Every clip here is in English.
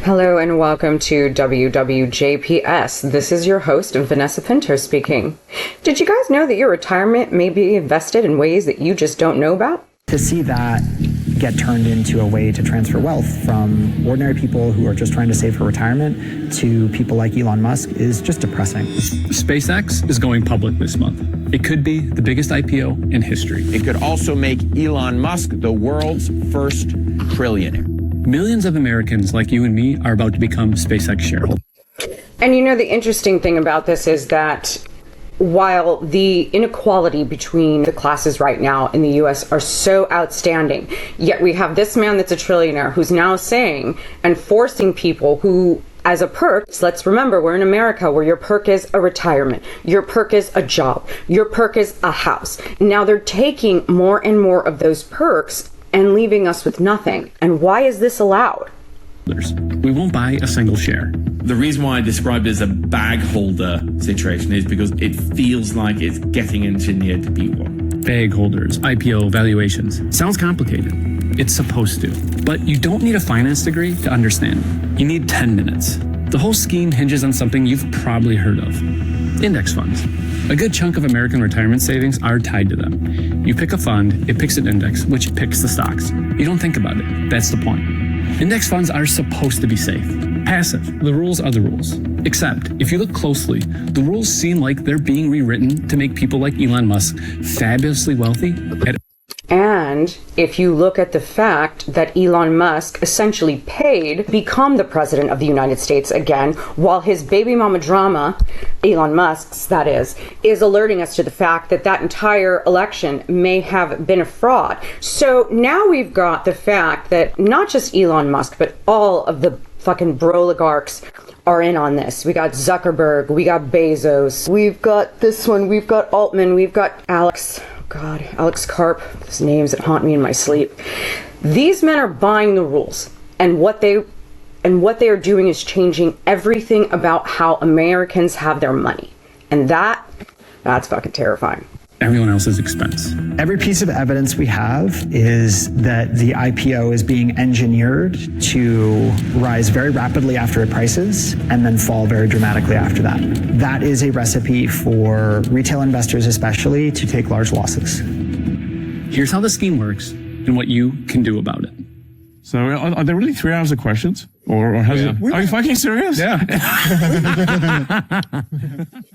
Hello and welcome to WWJPS. This is your host, Vanessa Pinto speaking. Did you guys know that your retirement may be invested in ways that you just don't know about? To see that get turned into a way to transfer wealth from ordinary people who are just trying to save for retirement to people like Elon Musk is just depressing. SpaceX is going public this month. It could be the biggest IPO in history. It could also make Elon Musk the world's first trillionaire. Millions of Americans like you and me are about to become SpaceX shareholders. And you know, the interesting thing about this is that while the inequality between the classes right now in the US are so outstanding, yet we have this man that's a trillionaire who's now saying and forcing people who, as a perk, let's remember we're in America where your perk is a retirement, your perk is a job, your perk is a house. Now they're taking more and more of those perks and leaving us with nothing. And why is this allowed? We won't buy a single share. The reason why I described it as a bag holder situation is because it feels like it's getting engineered to be one. Bag holders, IPO, valuations. Sounds complicated. It's supposed to. But you don't need a finance degree to understand. You need 10 minutes. The whole scheme hinges on something you've probably heard of. Index funds. A good chunk of American retirement savings are tied to them. You pick a fund, it picks an index, which picks the stocks. You don't think about it. That's the point. Index funds are supposed to be safe. Passive. The rules are the rules. Except, if you look closely, the rules seem like they're being rewritten to make people like Elon Musk fabulously wealthy. And if you look at the fact that Elon Musk essentially paid to become the president of the United States again, while his baby mama drama, Elon Musk's that is alerting us to the fact that that entire election may have been a fraud. So now we've got the fact that not just Elon Musk, but all of the fucking broligarchs are in on this. We got Zuckerberg, we got Bezos, we've got this one, we've got Altman, we've got Alex Karp, those names that haunt me in my sleep. These men are buying the rules, and what they are doing is changing everything about how Americans have their money. And that's fucking terrifying. Everyone else's expense. Every piece of evidence we have is that the IPO is being engineered to rise very rapidly after it prices and then fall very dramatically after that. That is a recipe for retail investors especially to take large losses. Here's how the scheme works and what you can do about it. So are there really 3 hours of questions? Or has it? Are you fucking serious? Yeah. I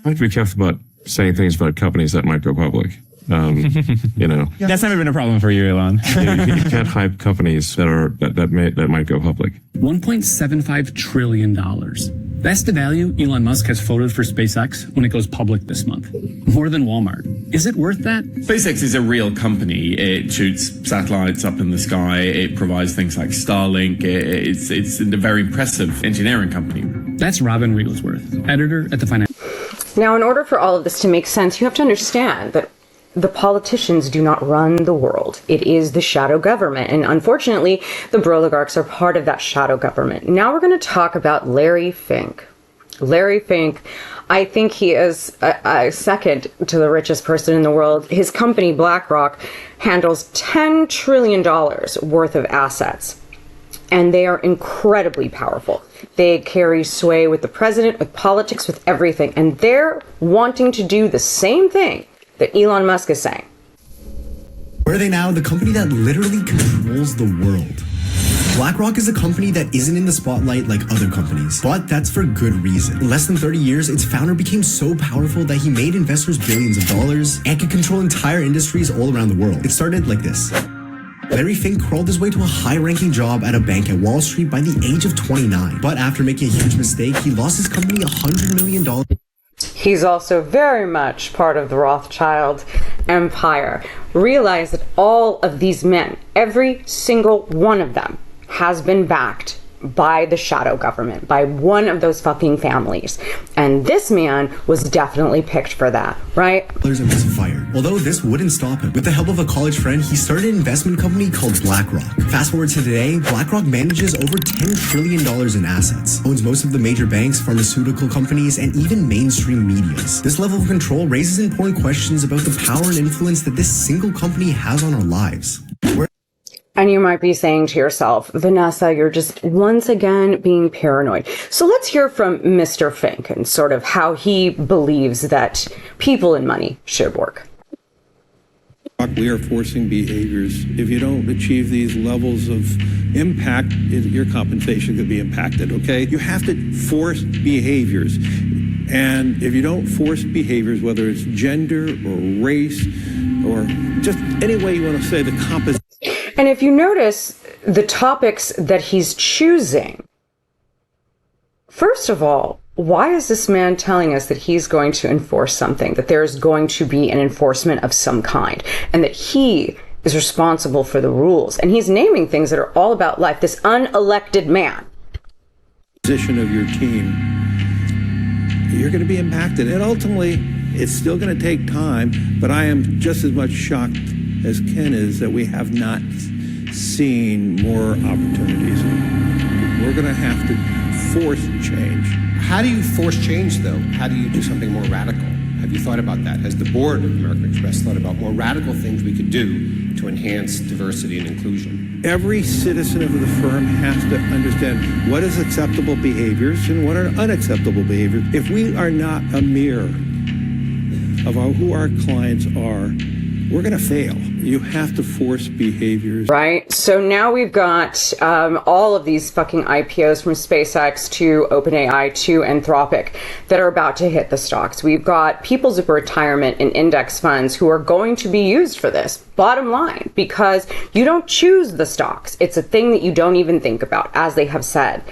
have to be careful about saying things about companies that might go public. You know, that's never been a problem for you, Elon. you can't hype companies that might go public. $1.75 trillion. That's the value Elon Musk has floated for SpaceX when it goes public this month. More than Walmart. Is it worth that? SpaceX is a real company. It shoots satellites up in the sky. It provides things like Starlink. It's a very impressive engineering company. That's Robin Wigglesworth, editor at the Financial. Now, in order for all of this to make sense, you have to understand that the politicians do not run the world. It is the shadow government. And unfortunately, the broligarchs are part of that shadow government. Now we're going to talk about Larry Fink. Larry Fink, I think he is a second to the richest person in the world. His company, BlackRock, handles $10 trillion worth of assets. And they are incredibly powerful. They carry sway with the president, with politics, with everything. And they're wanting to do the same thing that Elon Musk is saying. Where are they now? The company that literally controls the world. BlackRock is a company that isn't in the spotlight like other companies, but that's for good reason. In less than 30 years, its founder became so powerful that he made investors billions of dollars and could control entire industries all around the world. It started like this. Larry Fink crawled his way to a high-ranking job at a bank at Wall Street by the age of 29. But after making a huge mistake, he lost his company $100 million. He's also very much part of the Rothschild empire. Realize that all of these men, every single one of them, has been backed by the shadow government, by one of those fucking families. And this man was definitely picked for that, right? And was fired. Although this wouldn't stop him. With the help of a college friend, he started an investment company called BlackRock. Fast forward to today, BlackRock manages over $10 trillion in assets, owns most of the major banks, pharmaceutical companies, and even mainstream medias. This level of control raises important questions about the power and influence that this single company has on our lives. And you might be saying to yourself, Vanessa, you're just once again being paranoid. So let's hear from Mr. Fink and sort of how he believes that people and money should work. We are forcing behaviors. If you don't achieve these levels of impact, your compensation could be impacted, okay? You have to force behaviors. And if you don't force behaviors, whether it's gender or race or just any way you want to say the composition. And if you notice the topics that he's choosing, first of all, why is this man telling us that he's going to enforce something, that there's going to be an enforcement of some kind, and that he is responsible for the rules? And he's naming things that are all about life, this unelected man. Position of your team, you're going to be impacted. And ultimately, it's still going to take time, but I am just as much shocked as Ken is that we have not seen more opportunities. We're going to have to force change. How do you force change, though? How do you do something more radical? Have you thought about that? Has the board of American Express thought about more radical things we could do to enhance diversity and inclusion? Every citizen of the firm has to understand what is acceptable behaviors and what are unacceptable behaviors. If we are not a mirror of who our clients are, we're going to fail. You have to force behaviors. Right? So now we've got all of these fucking IPOs from SpaceX to OpenAI to Anthropic that are about to hit the stocks. We've got people's retirement and index funds who are going to be used for this. Bottom line, because you don't choose the stocks. It's a thing that you don't even think about, as they have said.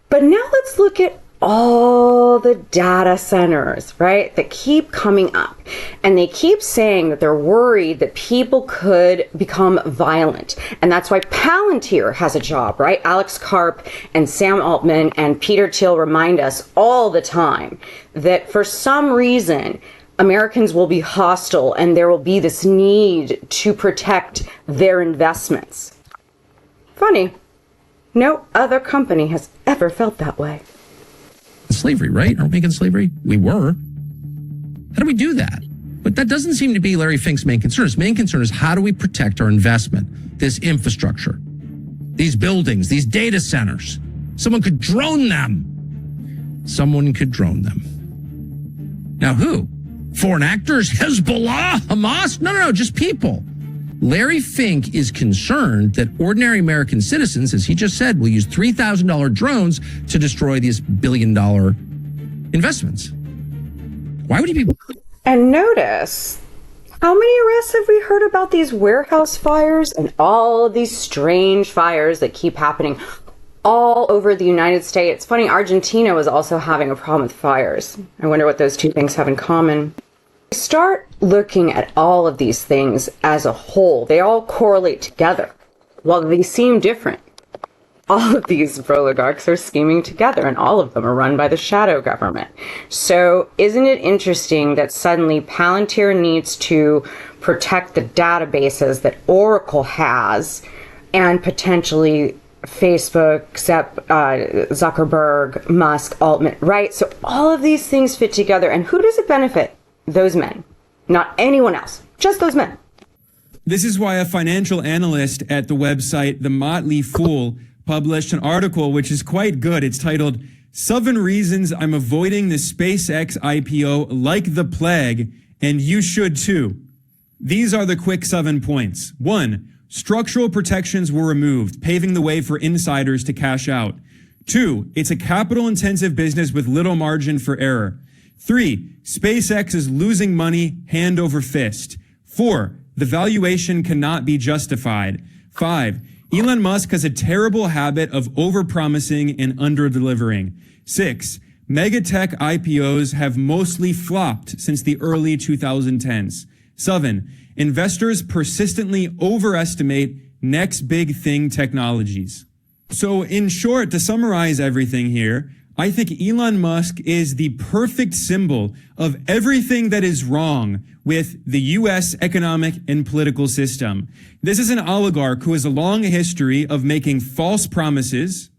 But now let's look at all the data centers, right, that keep coming up. And they keep saying that they're worried that people could become violent. And that's why Palantir has a job, right? Alex Karp and Sam Altman and Peter Thiel remind us all the time that for some reason, Americans will be hostile and there will be this need to protect their investments. Funny, no other company has ever felt that way. Slavery, right? Aren't we against slavery? We were. How do we do that? But that doesn't seem to be Larry Fink's main concern. His main concern is how do we protect our investment, this infrastructure, these buildings, these data centers. Someone could drone them. Someone could drone them. Now who? Foreign actors? Hezbollah? Hamas? No, just people. Larry Fink is concerned that ordinary American citizens, as he just said, will use $3,000 drones to destroy these billion-dollar investments. Why would he be... And notice, how many arrests have we heard about these warehouse fires and all of these strange fires that keep happening all over the United States? Funny, Argentina was also having a problem with fires. I wonder what those two things have in common. Start looking at all of these things as a whole. They all correlate together. While they seem different, all of these oligarchs are scheming together, and all of them are run by the shadow government. So isn't it interesting that suddenly Palantir needs to protect the databases that Oracle has, and potentially Facebook, Zuckerberg, Musk, Altman, right? So all of these things fit together, and who does it benefit? Those men, not anyone else, just those men. This is why a financial analyst at the website The Motley Fool published an article which is quite good. It's titled, 7 Reasons I'm Avoiding the SpaceX IPO Like the Plague, and You Should Too. These are the quick 7 points. 1. Structural protections were removed, paving the way for insiders to cash out. 2. It's a capital-intensive business with little margin for error. 3. SpaceX is losing money hand over fist. 4. The valuation cannot be justified. 5. Elon Musk has a terrible habit of overpromising and underdelivering. 6. Megatech IPOs have mostly flopped since the early 2010s. 7. Investors persistently overestimate next big thing technologies. So in short, to summarize everything here, I think Elon Musk is the perfect symbol of everything that is wrong with the U.S. economic and political system. This is an oligarch who has a long history of making false promises,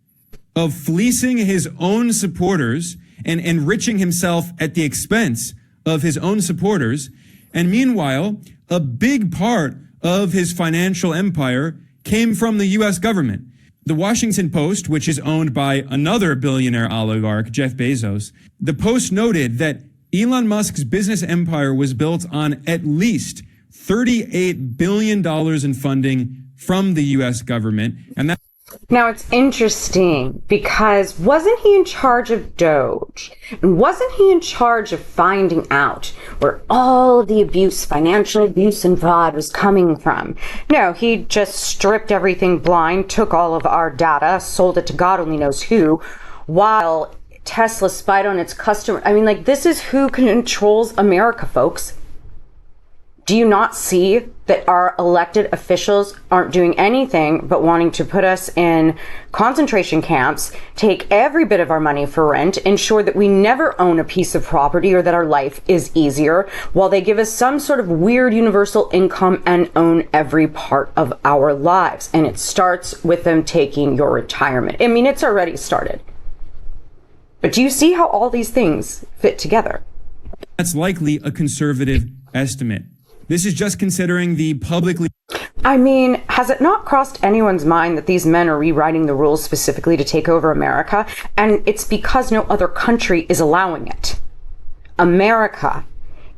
of fleecing his own supporters and enriching himself at the expense of his own supporters. And meanwhile, a big part of his financial empire came from the U.S. government. The Washington Post, which is owned by another billionaire oligarch, Jeff Bezos, the Post noted that Elon Musk's business empire was built on at least $38 billion in funding from the U.S. government. And that Now, it's interesting because wasn't he in charge of Doge? And wasn't he in charge of finding out where all of the abuse, financial abuse and fraud was coming from? No, he just stripped everything blind, took all of our data, sold it to God only knows who, while Tesla spied on its customer. I mean, like, this is who controls America, folks. Do you not see that our elected officials aren't doing anything but wanting to put us in concentration camps, take every bit of our money for rent, ensure that we never own a piece of property or that our life is easier, while they give us some sort of weird universal income and own every part of our lives? And it starts with them taking your retirement. I mean, it's already started. But do you see how all these things fit together? That's likely a conservative estimate. This is just considering the publicly... I mean, has it not crossed anyone's mind that these men are rewriting the rules specifically to take over America? And it's because no other country is allowing it. America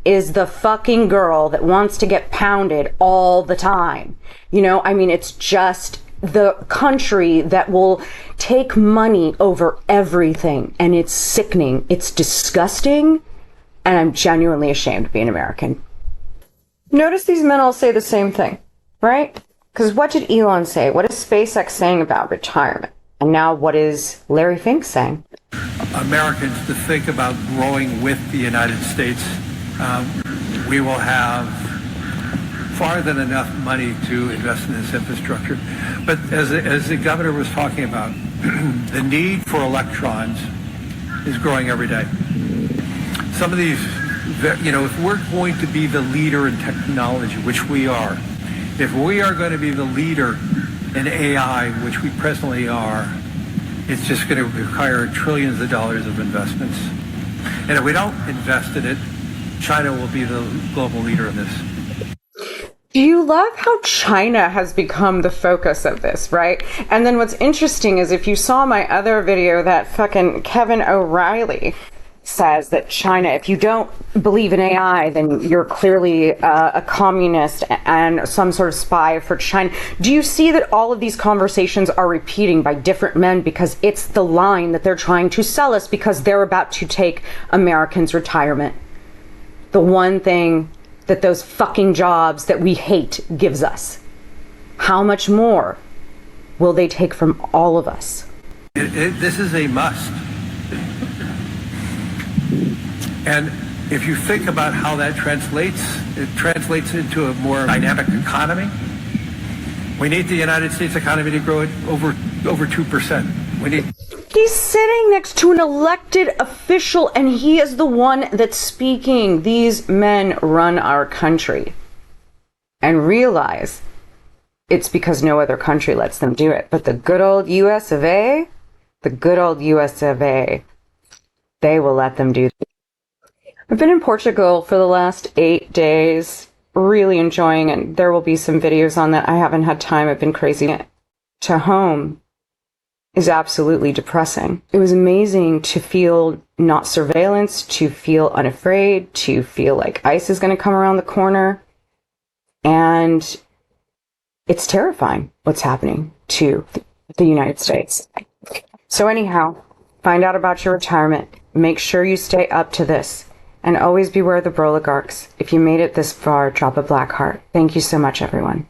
is the fucking girl that wants to get pounded all the time. You know, I mean, it's just the country that will take money over everything. And it's sickening. It's disgusting. And I'm genuinely ashamed to be an American. Notice these men all say the same thing, right? Because what did Elon say? What is SpaceX saying about retirement? And now what is Larry Fink saying? Americans to think about growing with the United States. We will have far than enough money to invest in this infrastructure. But as the governor was talking about, the need for electrons is growing every day. Some of these, you know, if we're going to be the leader in technology, which we are, if we are going to be the leader in AI, which we presently are, it's just going to require trillions of dollars of investments. And if we don't invest in it, China will be the global leader in this. Do you love how China has become the focus of this, right? And then what's interesting is if you saw my other video that fucking Kevin O'Reilly says that China, if you don't believe in AI, then you're clearly a communist and some sort of spy for China. Do you see that all of these conversations are repeating by different men because it's the line that they're trying to sell us because they're about to take Americans' retirement? The one thing that those fucking jobs that we hate gives us. How much more will they take from all of us? This is a must. And if you think about how that translates, it translates into a more dynamic economy. We need the United States economy to grow at over 2%. We need. He's sitting next to an elected official and he is the one that's speaking. These men run our country. And realize it's because no other country lets them do it. But the good old US of A, they will let them do that. I've been in Portugal for the last 8 days, really enjoying it. There will be some videos on that. I haven't had time. I've been crazy. To home is absolutely depressing. It was amazing to feel not surveillance, to feel unafraid, to feel like ICE is going to come around the corner. And it's terrifying what's happening to the United States. So anyhow, find out about your retirement. Make sure you stay up to this. And always beware the broligarchs. If you made it this far, drop a black heart. Thank you so much, everyone.